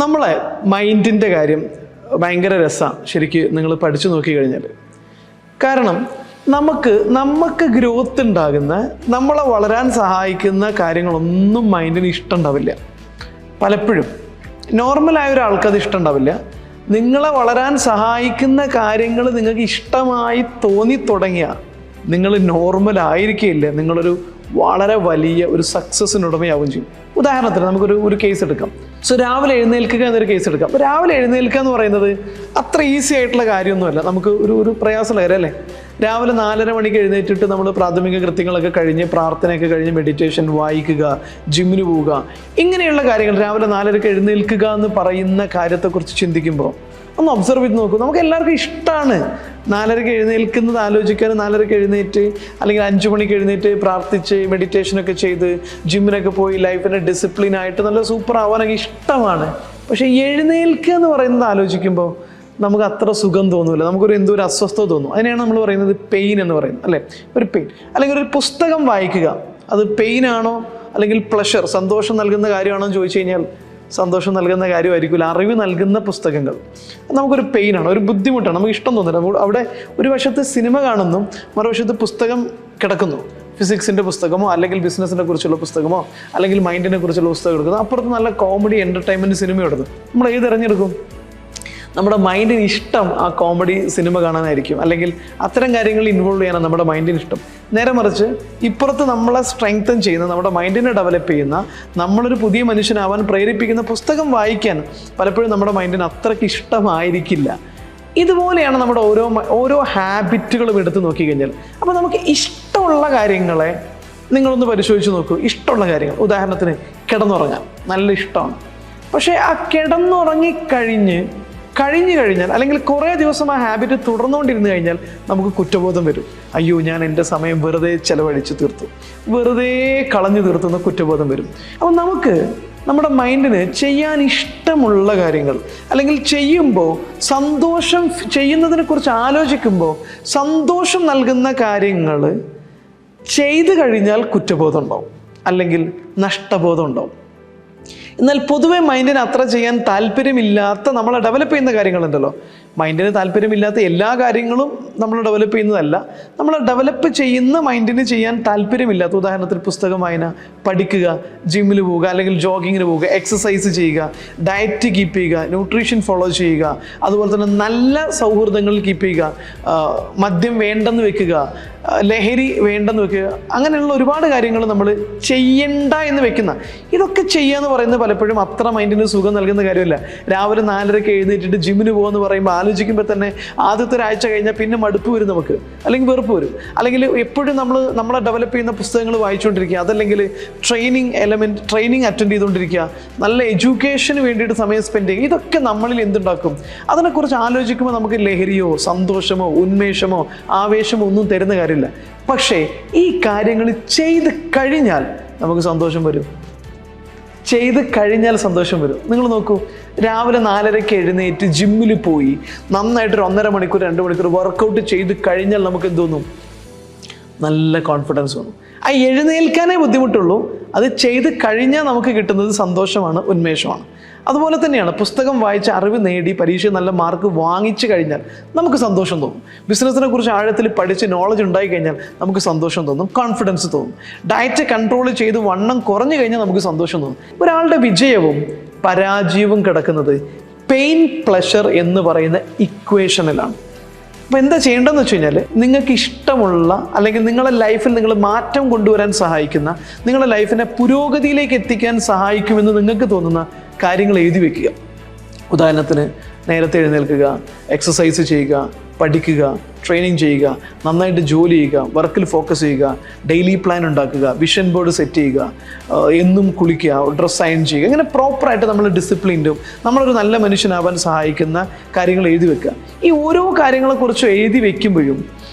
നമ്മളെ മൈൻഡിൻ്റെ കാര്യം ഭയങ്കര രസമാണ് ശരിക്കും നിങ്ങൾ പഠിച്ചു നോക്കി കഴിഞ്ഞാൽ. കാരണം നമുക്ക് ഗ്രോത്ത് ഉണ്ടാകുന്ന, നമ്മളെ വളരാൻ സഹായിക്കുന്ന കാര്യങ്ങളൊന്നും മൈൻഡിന് ഇഷ്ടം ഉണ്ടാവില്ല. പലപ്പോഴും നോർമലായ ഒരാൾക്ക് അത് ഇഷ്ടം ഉണ്ടാവില്ല. നിങ്ങളെ വളരാൻ സഹായിക്കുന്ന കാര്യങ്ങൾ നിങ്ങൾക്ക് ഇഷ്ടമായി തോന്നി തുടങ്ങിയ നിങ്ങൾ നോർമൽ ആയിരിക്കില്ല, നിങ്ങളൊരു വളരെ വലിയ ഒരു സക്സസ്സിനുടമയാവുകയും ചെയ്യും. ഉദാഹരണത്തിന് നമുക്കൊരു കേസ് എടുക്കാം. രാവിലെ എഴുന്നേൽക്കുക എന്നൊരു കേസ് എടുക്കാം. അപ്പോൾ രാവിലെ എഴുന്നേൽക്കുക എന്ന് പറയുന്നത് അത്ര ഈസി ആയിട്ടുള്ള കാര്യമൊന്നുമല്ല. നമുക്ക് ഒരു പ്രയാസമുള്ള കാര്യം അല്ലേ. രാവിലെ 4:30 മണിക്ക് എഴുന്നേറ്റിട്ട് നമ്മൾ പ്രാഥമിക കൃത്യങ്ങളൊക്കെ കഴിഞ്ഞ്, പ്രാർത്ഥനയൊക്കെ കഴിഞ്ഞ്, മെഡിറ്റേഷൻ, വായിക്കുക, ജിമ്മിന് പോവുക, ഇങ്ങനെയുള്ള കാര്യങ്ങൾ, രാവിലെ 4:30 എഴുന്നേൽക്കുക എന്ന് പറയുന്ന കാര്യത്തെക്കുറിച്ച് ചിന്തിക്കുമ്പോൾ ഒന്ന് ഒബ്സർവ് ചെയ്ത് നോക്കൂ. നമുക്ക് എല്ലാവർക്കും ഇഷ്ടമാണ് 4:30 എഴുന്നേൽക്കുന്നത് ആലോചിക്കാൻ. 4:30 എഴുന്നേറ്റ് അല്ലെങ്കിൽ 5 മണിക്ക് എഴുന്നേറ്റ് പ്രാർത്ഥിച്ച് മെഡിറ്റേഷനൊക്കെ ചെയ്ത് ജിമ്മിനൊക്കെ പോയി ലൈഫിനെ ഡിസിപ്ലിനായിട്ട് നല്ല സൂപ്പർ ആവാനൊക്കെ ഇഷ്ടമാണ്. പക്ഷേ എഴുന്നേൽക്കുക എന്ന് പറയുന്നത് ആലോചിക്കുമ്പോൾ നമുക്ക് അത്ര സുഖം തോന്നില്ല. നമുക്കൊരു എന്തോ ഒരു അസ്വസ്ഥത തോന്നും. അതിനെയാണ് നമ്മൾ പറയുന്നത് പെയിൻ എന്ന് പറയുന്നത്, അല്ലേ? ഒരു പെയിൻ. അല്ലെങ്കിൽ ഒരു പുസ്തകം വായിക്കുക, അത് പെയിനാണോ അല്ലെങ്കിൽ പ്ലഷർ, സന്തോഷം നൽകുന്ന കാര്യമാണോ എന്ന് ചോദിച്ചു കഴിഞ്ഞാൽ സന്തോഷം നൽകുന്ന കാര്യമായിരിക്കില്ല. അറിവ് നൽകുന്ന പുസ്തകങ്ങൾ നമുക്കൊരു പെയിനാണ്, ഒരു ബുദ്ധിമുട്ടാണ്, നമുക്ക് ഇഷ്ടം തോന്നില്ല. അവിടെ ഒരു വശത്ത് സിനിമ കാണുന്നു, മറുവശത്ത് പുസ്തകം കിടക്കുന്നു. ഫിസിക്സിൻ്റെ പുസ്തകമോ അല്ലെങ്കിൽ ബിസിനസ്സിനെ കുറിച്ചുള്ള പുസ്തകമോ അല്ലെങ്കിൽ മൈൻഡിനെ കുറിച്ചുള്ള പുസ്തകം എടുക്കുന്നു. അപ്പുറത്ത് നല്ല കോമഡി എൻ്റർടൈൻമെൻറ്റ് സിനിമ എടുക്കും. നമ്മൾ ഏത് തിരഞ്ഞെടുക്കും? നമ്മുടെ മൈൻഡിന് ഇഷ്ടം ആ കോമഡി സിനിമ കാണാനായിരിക്കും, അല്ലെങ്കിൽ അത്തരം കാര്യങ്ങളിൽ ഇൻവോൾവ് ചെയ്യാനാണ് നമ്മുടെ മൈൻഡിന് ഇഷ്ടം. നേരെ മറിച്ച് ഇപ്പുറത്ത് നമ്മളെ സ്ട്രെങ്തൻ ചെയ്യുന്ന, നമ്മുടെ മൈൻഡിനെ ഡെവലപ്പ് ചെയ്യുന്ന, നമ്മളൊരു പുതിയ മനുഷ്യനാവാൻ പ്രേരിപ്പിക്കുന്ന പുസ്തകം വായിക്കാൻ പലപ്പോഴും നമ്മുടെ മൈൻഡിന് അത്രയ്ക്ക് ഇഷ്ടമായിരിക്കില്ല. ഇതുപോലെയാണ് നമ്മുടെ ഓരോ ഹാബിറ്റുകളും എടുത്ത് നോക്കിക്കഴിഞ്ഞാൽ. അപ്പോൾ നമുക്ക് ഇഷ്ടമുള്ള കാര്യങ്ങളെ നിങ്ങളൊന്ന് പരിശോധിച്ച് നോക്കൂ. ഇഷ്ടമുള്ള കാര്യങ്ങൾ, ഉദാഹരണത്തിന് കിടന്നുറങ്ങാൻ നല്ല ഇഷ്ടമാണ്. പക്ഷേ ആ കഴിഞ്ഞു കഴിഞ്ഞാൽ അല്ലെങ്കിൽ കുറേ ദിവസം ആ ഹാബിറ്റ് തുടർന്നുകൊണ്ടിരുന്നു കഴിഞ്ഞാൽ നമുക്ക് കുറ്റബോധം വരും. അയ്യോ, ഞാൻ എൻ്റെ സമയം വെറുതെ ചെലവഴിച്ച് തീർത്തു, വെറുതെ കളഞ്ഞു തീർത്തുന്ന കുറ്റബോധം വരും. അപ്പോൾ നമ്മുടെ മൈൻഡിന് ചെയ്യാൻ ഇഷ്ടമുള്ള കാര്യങ്ങൾ, അല്ലെങ്കിൽ ചെയ്യുമ്പോൾ സന്തോഷം, ചെയ്യുന്നതിനെ കുറിച്ച് ആലോചിക്കുമ്പോൾ സന്തോഷം നൽകുന്ന കാര്യങ്ങൾ ചെയ്തു കഴിഞ്ഞാൽ കുറ്റബോധം ഉണ്ടാവും, അല്ലെങ്കിൽ നഷ്ടബോധം ഉണ്ടാവും. എന്നാൽ പൊതുവെ മൈൻഡിന് അത്ര ചെയ്യാൻ താല്പര്യമില്ലാത്ത, നമ്മളെ ഡെവലപ്പ് ചെയ്യുന്ന കാര്യങ്ങളുണ്ടല്ലോ, മൈൻഡിന് താല്പര്യമില്ലാത്ത എല്ലാ കാര്യങ്ങളും നമ്മൾ ഡെവലപ്പ് ചെയ്യുന്നതല്ല, നമ്മൾ ഡെവലപ്പ് ചെയ്യുന്ന മൈൻഡിന് ചെയ്യാൻ താല്പര്യമില്ലാത്ത, ഉദാഹരണത്തിന് പുസ്തകം വായന, പഠിക്കുക, ജിമ്മിൽ പോവുക, അല്ലെങ്കിൽ ജോഗിങ്ങിന് പോവുക, എക്സസൈസ് ചെയ്യുക, ഡയറ്റ് കീപ്പ് ചെയ്യുക, ന്യൂട്രീഷൻ ഫോളോ ചെയ്യുക, അതുപോലെ തന്നെ നല്ല സൗഹൃദങ്ങൾ കീപ്പ് ചെയ്യുക, മദ്യം വേണ്ടെന്ന് വെക്കുക, ലഹരി വേണ്ടെന്ന് വെക്കുക, അങ്ങനെയുള്ള ഒരുപാട് കാര്യങ്ങൾ നമ്മൾ ചെയ്യണ്ട എന്ന് വെക്കുന്ന, ഇതൊക്കെ ചെയ്യുക എന്ന് പറയുന്നത് പലപ്പോഴും അത്ര മൈൻഡിന് സുഖം നൽകുന്ന കാര്യമല്ല. രാവിലെ 4:30 എഴുന്നേറ്റിട്ട് ജിമ്മിന് പോകുമെന്ന് പറയുമ്പോൾ ആലോചിക്കുമ്പോൾ തന്നെ ആദ്യത്തെ ഒരാഴ്ച കഴിഞ്ഞാൽ പിന്നെ മടുപ്പ് വരും നമുക്ക്, അല്ലെങ്കിൽ വെറുപ്പ് വരും. അല്ലെങ്കിൽ എപ്പോഴും നമ്മളെ ഡെവലപ്പ് ചെയ്യുന്ന പുസ്തകങ്ങൾ വായിച്ചുകൊണ്ടിരിക്കുക, അതല്ലെങ്കിൽ ട്രെയിനിങ് അറ്റൻഡ് ചെയ്തുകൊണ്ടിരിക്കുക, നല്ല എഡ്യൂക്കേഷന് വേണ്ടിയിട്ട് സമയം സ്പെൻഡ് ചെയ്യുക. ഇതൊക്കെ നമ്മളിൽ എന്തുണ്ടാക്കും? അതിനെക്കുറിച്ച് ആലോചിക്കുമ്പോൾ നമുക്ക് ലഹരിയോ സന്തോഷമോ ഉന്മേഷമോ ആവേശമോ ഒന്നും തരുന്ന കാര്യമില്ല. പക്ഷേ ഈ കാര്യങ്ങൾ ചെയ്ത് കഴിഞ്ഞാൽ നമുക്ക് സന്തോഷം വരും. നിങ്ങൾ നോക്കൂ, രാവിലെ 4:30 എഴുന്നേറ്റ് ജിമ്മിൽ പോയി നന്നായിട്ടൊരു 1.5 മണിക്കൂർ 2 മണിക്കൂർ വർക്കൗട്ട് ചെയ്ത് കഴിഞ്ഞാൽ നമുക്ക് എന്ത് തോന്നും? നല്ല കോൺഫിഡൻസ് തോന്നും. ആ എഴുന്നേൽക്കാനേ ബുദ്ധിമുട്ടുള്ളൂ, അത് ചെയ്ത് കഴിഞ്ഞാൽ നമുക്ക് കിട്ടുന്നത് സന്തോഷമാണ്, ഉന്മേഷമാണ്. അതുപോലെ തന്നെയാണ് പുസ്തകം വായിച്ച് അറിവ് നേടി പരീക്ഷ നല്ല മാർക്ക് വാങ്ങിച്ചു കഴിഞ്ഞാൽ നമുക്ക് സന്തോഷം തോന്നും. ബിസിനസ്സിനെ കുറിച്ച് ആഴത്തിൽ പഠിച്ച് നോളജ് ഉണ്ടായി കഴിഞ്ഞാൽ നമുക്ക് സന്തോഷം തോന്നും, കോൺഫിഡൻസ് തോന്നും. ഡയറ്റ് കൺട്രോൾ ചെയ്ത് വണ്ണം കുറഞ്ഞു കഴിഞ്ഞാൽ നമുക്ക് സന്തോഷം തോന്നും. ഒരാളുടെ വിജയവും പരാജയവും കിടക്കുന്നത് പെയിൻ പ്ലഷർ എന്ന് പറയുന്ന ഇക്വേഷനിലാണ്. അപ്പോൾ എന്താ ചെയ്യേണ്ടതെന്ന് വെച്ച് കഴിഞ്ഞാൽ, നിങ്ങൾക്ക് ഇഷ്ടമുള്ള, അല്ലെങ്കിൽ നിങ്ങളുടെ ലൈഫിൽ നിങ്ങൾ മാറ്റം കൊണ്ടുവരാൻ സഹായിക്കുന്ന, നിങ്ങളുടെ ലൈഫിനെ പുരോഗതിയിലേക്ക് എത്തിക്കാൻ സഹായിക്കുമെന്ന് നിങ്ങൾക്ക് തോന്നുന്ന കാര്യങ്ങൾ എഴുതി വെക്കുക. ഉദാഹരണത്തിന് നേരത്തെ എഴുന്നേൽക്കുക, എക്സസൈസ് ചെയ്യുക, പഠിക്കുക, ട്രെയിനിങ് ചെയ്യുക, നന്നായിട്ട് ജോലി ചെയ്യുക, വർക്കിൽ ഫോക്കസ് ചെയ്യുക, ഡെയിലി പ്ലാൻ ഉണ്ടാക്കുക, വിഷൻ ബോർഡ് സെറ്റ് ചെയ്യുക, എന്നും കുളിക്കുക, ഡ്രസ്സ് അയൺ ചെയ്യുക. ഇങ്ങനെ പ്രോപ്പറായിട്ട് നമ്മൾ ഡിസിപ്ലിൻഡും നമ്മളൊരു നല്ല മനുഷ്യനാവാൻ സഹായിക്കുന്ന കാര്യങ്ങൾ എഴുതി വെക്കുക. ഈ ഓരോ കാര്യങ്ങളെക്കുറിച്ച് എഴുതി വെക്കുമ്പോഴും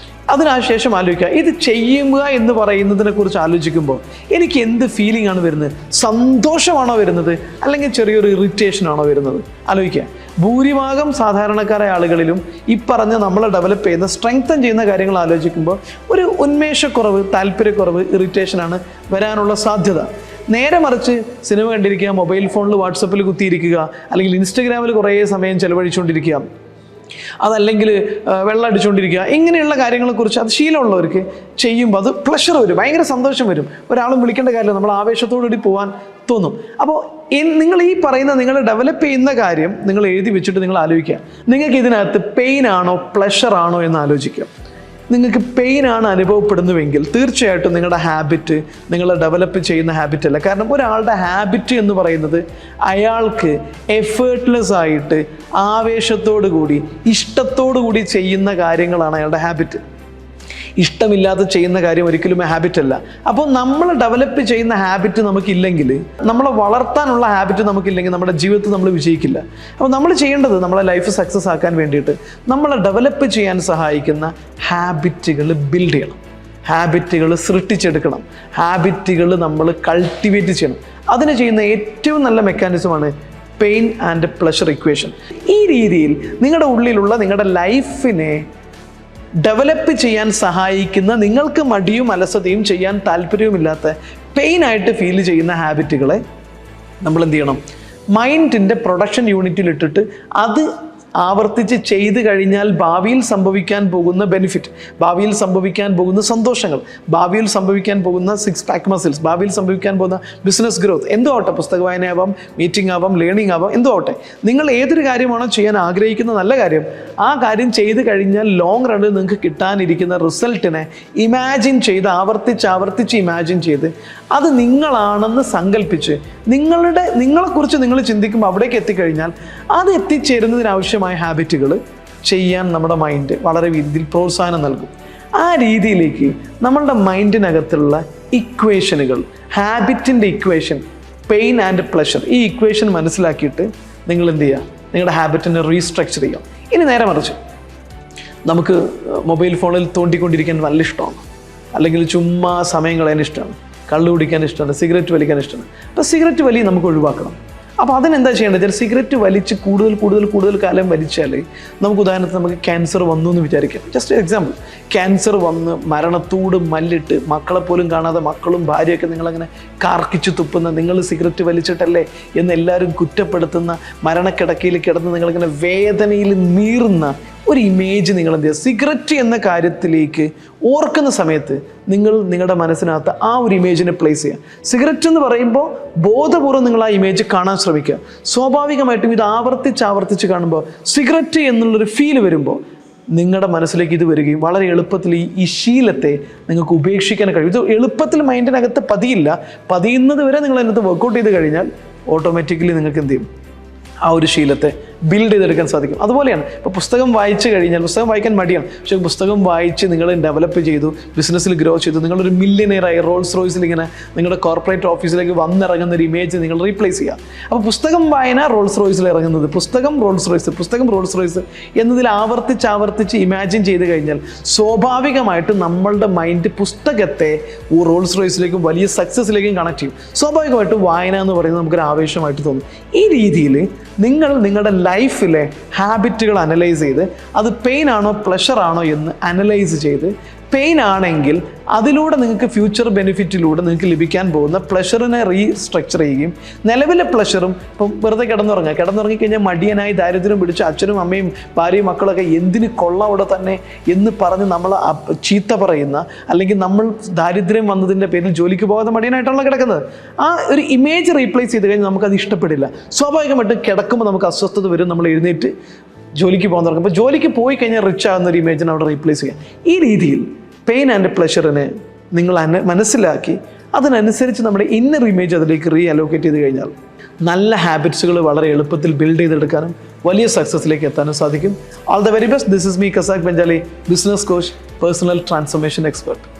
അതിനുശേഷം ആലോചിക്കുക, ഇത് ചെയ്യുക എന്ന് പറയുന്നതിനെ കുറിച്ച് ആലോചിക്കുമ്പോൾ എനിക്ക് എന്ത് ഫീലിംഗ് ആണ് വരുന്നത്? സന്തോഷമാണോ വരുന്നത്, അല്ലെങ്കിൽ ചെറിയൊരു ഇറിറ്റേഷനാണോ വരുന്നത്? ആലോചിക്കുക. ഭൂരിഭാഗം സാധാരണക്കാരായ ആളുകളിലും ഈ പറഞ്ഞ നമ്മളെ ഡെവലപ്പ് ചെയ്യുന്ന, സ്ട്രെങ്തൻ ചെയ്യുന്ന കാര്യങ്ങൾ ആലോചിക്കുമ്പോൾ ഒരു ഉന്മേഷക്കുറവ്, താല്പര്യക്കുറവ്, ഇറിറ്റേഷനാണ് വരാനുള്ള സാധ്യത. നേരെ മറിച്ച് സിനിമ കണ്ടിരിക്കുക, മൊബൈൽ ഫോണിൽ വാട്സപ്പിൽ കുത്തിയിരിക്കുക, അല്ലെങ്കിൽ ഇൻസ്റ്റഗ്രാമിൽ കുറേ സമയം ചെലവഴിച്ചുകൊണ്ടിരിക്കുക, അതല്ലെങ്കിൽ വെള്ളം അടിച്ചുകൊണ്ടിരിക്കുക, ഇങ്ങനെയുള്ള കാര്യങ്ങളെക്കുറിച്ച് അത് ശീലമുള്ളവർക്ക് ചെയ്യുമ്പോൾ അത് പ്ലഷർ വരും, ഭയങ്കര സന്തോഷം വരും. ഒരാളും വിളിക്കേണ്ട കാര്യമില്ല, നമ്മൾ ആവേശത്തോടുകൂടി പോകാൻ തോന്നും. അപ്പോൾ നിങ്ങൾ ഈ പറയുന്ന നിങ്ങൾ ഡെവലപ്പ് ചെയ്യുന്ന കാര്യം നിങ്ങൾ എഴുതി വെച്ചിട്ട് നിങ്ങൾ ആലോചിക്കുക, നിങ്ങൾക്ക് ഇതിനകത്ത് പെയിൻ ആണോ പ്ലഷർ ആണോ എന്ന് ആലോചിക്കുക. നിങ്ങൾക്ക് പെയിനാണ് അനുഭവപ്പെടുന്നുവെങ്കിൽ തീർച്ചയായിട്ടും നിങ്ങളുടെ ഹാബിറ്റ് നിങ്ങൾ ഡെവലപ്പ് ചെയ്യുന്ന ഹാബിറ്റ് അല്ല. കാരണം ഒരാളുടെ ഹാബിറ്റ് എന്ന് പറയുന്നത് അയാൾക്ക് എഫേർട്ട്ലെസ് ആയിട്ട് ആവേശത്തോടു കൂടി ഇഷ്ടത്തോടു കൂടി ചെയ്യുന്ന കാര്യങ്ങളാണ് അയാളുടെ ഹാബിറ്റ്. ഇഷ്ടമില്ലാതെ ചെയ്യുന്ന കാര്യം ഒരിക്കലും ഹാബിറ്റ് അല്ല. അപ്പോൾ നമ്മൾ ഡെവലപ്പ് ചെയ്യുന്ന ഹാബിറ്റ് നമുക്കില്ലെങ്കിൽ, നമ്മളെ വളർത്താനുള്ള ഹാബിറ്റ് നമുക്കില്ലെങ്കിൽ നമ്മുടെ ജീവിതത്തിൽ നമ്മൾ വിജയിക്കില്ല. അപ്പോൾ നമ്മൾ ചെയ്യേണ്ടത് നമ്മളെ ലൈഫ് സക്സസ് ആക്കാൻ വേണ്ടിയിട്ട് നമ്മളെ ഡെവലപ്പ് ചെയ്യാൻ സഹായിക്കുന്ന ഹാബിറ്റുകൾ ബിൽഡ് ചെയ്യണം, ഹാബിറ്റുകൾ സൃഷ്ടിച്ചെടുക്കണം, ഹാബിറ്റുകൾ നമ്മൾ കൾട്ടിവേറ്റ് ചെയ്യണം. അതിന് ചെയ്യുന്ന ഏറ്റവും നല്ല മെക്കാനിസമാണ് പെയിൻ ആൻഡ് പ്ലഷർ ഇക്വേഷൻ. ഈ രീതിയിൽ നിങ്ങളുടെ ഉള്ളിലുള്ള നിങ്ങളുടെ ലൈഫിനെ ഡെവലപ്പ് ചെയ്യാൻ സഹായിക്കുന്ന, നിങ്ങൾക്ക് മടിയും അലസതയും ചെയ്യാൻ താല്പര്യവുമില്ലാത്ത പെയിനായിട്ട് ഫീൽ ചെയ്യുന്ന ഹാബിറ്റുകളെ നമ്മൾ എന്ത് ചെയ്യണം, മൈൻഡിൻ്റെ പ്രൊഡക്ഷൻ യൂണിറ്റിലിട്ടിട്ട് അത് ആവർത്തിച്ച് ചെയ്ത് കഴിഞ്ഞാൽ ഭാവിയിൽ സംഭവിക്കാൻ പോകുന്ന ബെനിഫിറ്റ്, ഭാവിയിൽ സംഭവിക്കാൻ പോകുന്ന സന്തോഷങ്ങൾ, ഭാവിയിൽ സംഭവിക്കാൻ പോകുന്ന 6 പാക്ക് മസിൽസ്, ഭാവിയിൽ സംഭവിക്കാൻ പോകുന്ന ബിസിനസ് ഗ്രോത്ത്, എന്തോ ആവട്ടെ, പുസ്തക വായനയാവാം, മീറ്റിംഗ് ആവാം, ലേണിംഗ് ആവാം, എന്തോ ആവട്ടെ, നിങ്ങൾ ഏതൊരു കാര്യമാണോ ചെയ്യാൻ ആഗ്രഹിക്കുന്ന നല്ല കാര്യം, ആ കാര്യം ചെയ്ത് കഴിഞ്ഞാൽ ലോങ് റണ്ണിൽ നിങ്ങൾക്ക് കിട്ടാനിരിക്കുന്ന റിസൾട്ടിനെ ഇമാജിൻ ചെയ്ത് ആവർത്തിച്ച് ഇമാജിൻ ചെയ്ത് അത് നിങ്ങളാണെന്ന് സങ്കല്പിച്ച് നിങ്ങളെക്കുറിച്ച് നിങ്ങൾ ചിന്തിക്കുമ്പോൾ അവിടേക്ക് എത്തിക്കഴിഞ്ഞാൽ അത് എത്തിച്ചേരുന്നതിനാവശ്യമായ ഹാബിറ്റുകൾ ചെയ്യാൻ നമ്മുടെ മൈൻഡ് വളരെ രീതിയിൽ പ്രോത്സാഹനം നൽകും. ആ രീതിയിലേക്ക് നമ്മളുടെ മൈൻഡിനകത്തുള്ള ഇക്വേഷനുകൾ, ഹാബിറ്റിൻ്റെ ഇക്വേഷൻ, പെയിൻ ആൻഡ് പ്ലഷർ, ഈ ഇക്വേഷൻ മനസ്സിലാക്കിയിട്ട് നിങ്ങൾ എന്ത് ചെയ്യുക, നിങ്ങളുടെ ഹാബിറ്റിനെ റീസ്ട്രക്ചർ ചെയ്യുക. ഇനി നേരെ മറിച്ച് നമുക്ക് മൊബൈൽ ഫോണിൽ തോണ്ടിക്കൊണ്ടിരിക്കാൻ നല്ല ഇഷ്ടമാണ്, അല്ലെങ്കിൽ ചുമ്മാ സമയം കളയാൻ ഇഷ്ടമാണ്, കള്ളു കുടിക്കാൻ ഇഷ്ടമാണ്, സിഗരറ്റ് വലിക്കാൻ ഇഷ്ടമാണ്. അപ്പോൾ സിഗരറ്റ് വലി നമുക്ക് ഒഴിവാക്കണം. അപ്പോൾ അതിനെന്താ ചെയ്യേണ്ടത് വെച്ചാൽ, സിഗരറ്റ് വലിച്ച് കൂടുതൽ കാലം വലിച്ചാൽ നമുക്ക് ഉദാഹരണത്തിന് നമുക്ക് ക്യാൻസർ വന്നു എന്ന് വിചാരിക്കാം. ജസ്റ്റ് എക്സാമ്പിൾ, ക്യാൻസർ വന്ന് മരണത്തോട് മല്ലിട്ട് മക്കളെ പോലും കാണാതെ മക്കളും ഭാര്യയൊക്കെ നിങ്ങളങ്ങനെ കാർക്കിച്ച് തുപ്പുന്ന, നിങ്ങൾ സിഗരറ്റ് വലിച്ചിട്ടല്ലേ എന്ന് എല്ലാവരും കുറ്റപ്പെടുത്തുന്ന, മരണക്കിടക്കയിൽ കിടന്ന് നിങ്ങളിങ്ങനെ വേദനയിൽ നീറുന്ന ഒരു ഇമേജ് നിങ്ങൾ എന്ത് ചെയ്യുക, സിഗരറ്റ് എന്ന കാര്യത്തിലേക്ക് ഓർക്കുന്ന സമയത്ത് നിങ്ങൾ നിങ്ങളുടെ മനസ്സിനകത്ത് ആ ഒരു ഇമേജിനെ പ്ലേസ് ചെയ്യുക. സിഗരറ്റ് എന്ന് പറയുമ്പോൾ ബോധപൂർവ്വം നിങ്ങൾ ആ ഇമേജ് കാണാൻ ശ്രമിക്കുക. സ്വാഭാവികമായിട്ടും ഇത് ആവർത്തിച്ച് കാണുമ്പോൾ സിഗരറ്റ് എന്നുള്ളൊരു ഫീൽ വരുമ്പോൾ നിങ്ങളുടെ മനസ്സിലേക്ക് ഇത് വരികയും വളരെ എളുപ്പത്തിൽ ഈ ശീലത്തെ നിങ്ങൾക്ക് ഉപേക്ഷിക്കാൻ കഴിയും. ഇത് എളുപ്പത്തിൽ മൈൻഡിനകത്ത് പതിയുന്നത് വരെ നിങ്ങൾ അതിനകത്ത് വർക്കൗട്ട് ചെയ്ത് കഴിഞ്ഞാൽ ഓട്ടോമാറ്റിക്കലി നിങ്ങൾക്ക് എന്ത് ചെയ്യും, ആ ഒരു ശീലത്തെ ബിൽഡ് ചെയ്തെടുക്കാൻ സാധിക്കും. അതുപോലെയാണ് ഇപ്പോൾ പുസ്തകം വായിച്ചു കഴിഞ്ഞാൽ, പുസ്തകം വായിക്കാൻ മടിയാണ്, പക്ഷേ പുസ്തകം വായിച്ച് നിങ്ങൾ ഡെവലപ്പ് ചെയ്തു, ബിസിനസ്സിൽ ഗ്രോ ചെയ്തു, നിങ്ങളൊരു മില്യനെയറായി റോൾസ് റോയ്സിൽ ഇങ്ങനെ നിങ്ങളുടെ കോർപ്പറേറ്റ് ഓഫീസിലേക്ക് വന്നിറങ്ങുന്ന ഒരു ഇമേജ് നിങ്ങൾ റീപ്ലേസ് ചെയ്യുക. അപ്പോൾ പുസ്തകം വായന റോൾസ് റോയ്സിൽ ഇറങ്ങുന്നത്, പുസ്തകം റോൾസ് റോയ്സ് എന്നതിൽ ആവർത്തിച്ച് ഇമാജിൻ ചെയ്ത് കഴിഞ്ഞാൽ സ്വാഭാവികമായിട്ട് നമ്മളുടെ മൈൻഡ് പുസ്തകത്തെ റോൾസ് റോയ്സിലേക്കും വലിയ സക്സസ്സിലേക്കും കണക്ട് ചെയ്യും. സ്വാഭാവികമായിട്ടും വായന എന്ന് പറയുന്നത് നമുക്കൊരു ആവേശമായിട്ട് തോന്നും. ഈ രീതിയിൽ നിങ്ങൾ നിങ്ങളുടെ ലൈഫിലെ ഹാബിറ്റുകൾ അനലൈസ് ചെയ്ത് അത് പെയിൻ ആണോ പ്ലഷർ ആണോ എന്ന് അനലൈസ് ചെയ്ത്, പെയിൻ ആണെങ്കിൽ അതിലൂടെ നിങ്ങൾക്ക് ഫ്യൂച്ചർ ബെനിഫിറ്റിലൂടെ നിങ്ങൾക്ക് ലഭിക്കാൻ പോകുന്ന പ്ലഷറിനെ റീസ്ട്രക്ചർ ചെയ്യുകയും, നിലവിലെ പ്ലഷറും ഇപ്പം വെറുതെ കിടന്നുറങ്ങിക്കഴിഞ്ഞാൽ മടിയനായി ദാരിദ്ര്യം പിടിച്ച് അച്ഛനും അമ്മയും ഭാര്യയും മക്കളൊക്കെ എന്തിന് കൊള്ളവിടെ തന്നെ എന്ന് പറഞ്ഞ് നമ്മൾ ചീത്ത പറയുന്ന, അല്ലെങ്കിൽ നമ്മൾ ദാരിദ്ര്യം വന്നതിൻ്റെ പേരിൽ ജോലിക്ക് പോകാതെ മടിയനായിട്ടാണല്ലോ കിടക്കുന്നത്. ആ ഒരു ഇമേജ് റീപ്ലേസ് ചെയ്ത് കഴിഞ്ഞാൽ നമുക്കത് ഇഷ്ടപ്പെടില്ല. സ്വാഭാവികമായിട്ടും കിടക്കുമ്പോൾ നമുക്ക് അസ്വസ്ഥത വരും, നമ്മൾ എഴുന്നേറ്റ് ജോലിക്ക് പോകാൻ തുടങ്ങും. അപ്പോൾ ജോലിക്ക് പോയി കഴിഞ്ഞാൽ റിച്ച് ആകുന്ന ഒരു ഇമേജിനെ അവിടെ റീപ്ലേസ് ചെയ്യാം. ഈ രീതിയിൽ പെയിൻ ആൻഡ് പ്ലഷറിനെ നിങ്ങൾ മനസ്സിലാക്കി അതിനനുസരിച്ച് നമ്മുടെ ഇന്നർ ഇമേജ് അതിലേക്ക് അലോക്കേറ്റ് ചെയ്ത് കഴിഞ്ഞാൽ നല്ല ഹാബിറ്റ്സുകൾ വളരെ എളുപ്പത്തിൽ ബിൽഡ് ചെയ്തെടുക്കാനും വലിയ സക്സസ്സിലേക്ക് എത്താനും സാധിക്കും. All the very best. This is me, Casac Benjali, business coach, personal transformation expert.